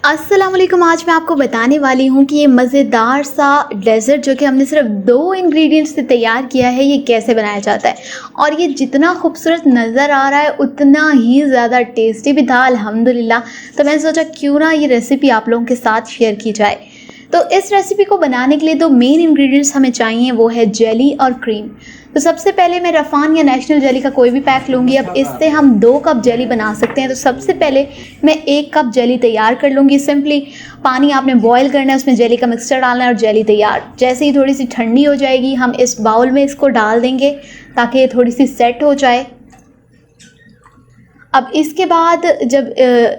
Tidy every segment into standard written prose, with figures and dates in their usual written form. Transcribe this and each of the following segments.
अस्सलाम वालेकुम। आज मैं आपको बताने वाली हूँ कि ये मज़ेदार सा डेज़र्ट जो कि हमने सिर्फ 2 इंग्रेडिएंट्स से तैयार किया है, ये कैसे बनाया जाता है। और ये जितना खूबसूरत नज़र आ रहा है उतना ही ज़्यादा टेस्टी भी था अल्हम्दुलिल्लाह। तो मैंने सोचा क्यों ना ये रेसिपी आप लोगों के साथ शेयर की जाए। तो इस रेसिपी को बनाने के लिए 2 मेन इंग्रेडिएंट्स हमें चाहिए, वो है जेली और क्रीम। तो सबसे पहले मैं रफ़ान या नेशनल जेली का कोई भी पैक लूँगी। अब इससे हम 2 कप जेली बना सकते हैं। तो सबसे पहले मैं 1 कप जेली तैयार कर लूँगी। सिंपली पानी आपने बॉयल करना है, उसमें जेली का मिक्सचर डालना है और जेली तैयार। जैसे ही थोड़ी सी ठंडी हो जाएगी हम इस बाउल में इसको डाल देंगे ताकि ये थोड़ी सी सेट हो जाए। अब इसके बाद जब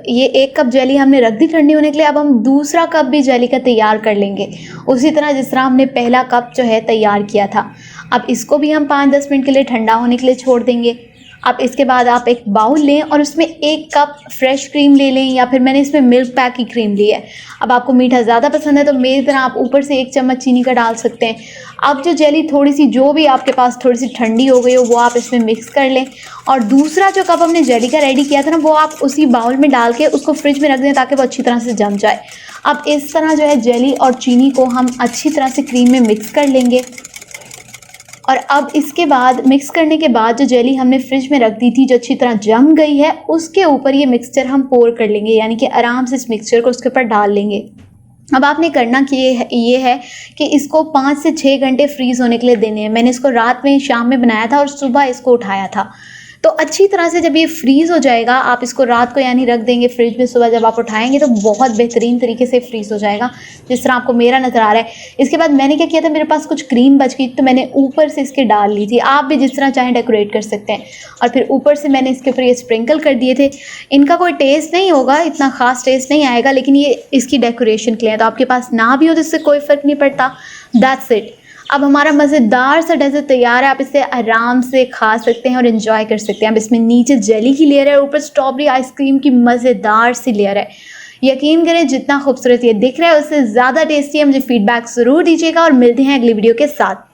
ये 1 कप जेली हमने रख दी ठंडी होने के लिए, अब हम दूसरा कप भी जेली का तैयार कर लेंगे उसी तरह जिस तरह हमने पहला कप जो है तैयार किया था। अब इसको भी हम 5-10 मिनट के लिए ठंडा होने के लिए छोड़ देंगे। अब इसके बाद आप एक बाउल लें और उसमें 1 कप फ्रेश क्रीम ले लें, या फिर मैंने इसमें मिल्क पैक की क्रीम ली है। अब आपको मीठा ज़्यादा पसंद है तो मेरी तरह आप ऊपर से 1 चम्मच चीनी का डाल सकते हैं। अब जो जेली थोड़ी सी जो भी आपके पास थोड़ी सी ठंडी हो गई हो वो आप इसमें मिक्स कर लें, और दूसरा जो कप हमने जेली का रेडी किया था ना, वो आप उसी बाउल में डाल के उसको फ्रिज में रख दें ताकि वो अच्छी तरह से जम जाए। अब इस तरह जो है जेली और चीनी को हम अच्छी तरह से क्रीम में मिक्स कर लेंगे। और अब इसके बाद मिक्स करने के बाद जो जेली हमने फ्रिज में रख दी थी जो अच्छी तरह जम गई है, उसके ऊपर ये मिक्सचर हम पोर कर लेंगे, यानी कि आराम से इस मिक्सचर को उसके ऊपर डाल लेंगे। अब आपने करना कि ये है कि इसको 5 से 6 घंटे फ्रीज़ होने के लिए देने हैं। मैंने इसको रात में शाम में बनाया था और सुबह इसको उठाया था। तो अच्छी तरह से जब ये फ्रीज़ हो जाएगा, आप इसको रात को यानी रख देंगे फ्रिज में, सुबह जब आप उठाएंगे तो बहुत बेहतरीन तरीके से फ्रीज़ हो जाएगा, जिस तरह आपको मेरा नज़र आ रहा है। इसके बाद मैंने क्या किया था, मेरे पास कुछ क्रीम बच गई तो मैंने ऊपर से इसके डाल ली थी। आप भी जिस तरह चाहें डेकोरेट कर सकते हैं। और फिर ऊपर से मैंने इसके ऊपर ये स्प्रिंकल कर दिए थे। इनका कोई टेस्ट नहीं होगा, इतना ख़ास टेस्ट नहीं आएगा, लेकिन ये इसकी डेकोरेशन के लिए। तो आपके पास ना भी हो तो इससे कोई फ़र्क नहीं पड़ता। That's it. अब हमारा मज़ेदार सा डेज़र्ट तैयार है। आप इसे आराम से खा सकते हैं और एंजॉय कर सकते हैं। अब इसमें नीचे जेली की लेयर है, ऊपर स्ट्रॉबेरी आइसक्रीम की मज़ेदार सी लेयर है। यकीन करें जितना खूबसूरत ये दिख रहा है उससे ज़्यादा टेस्टी है। मुझे फीडबैक ज़रूर दीजिएगा और मिलते हैं अगली वीडियो के साथ।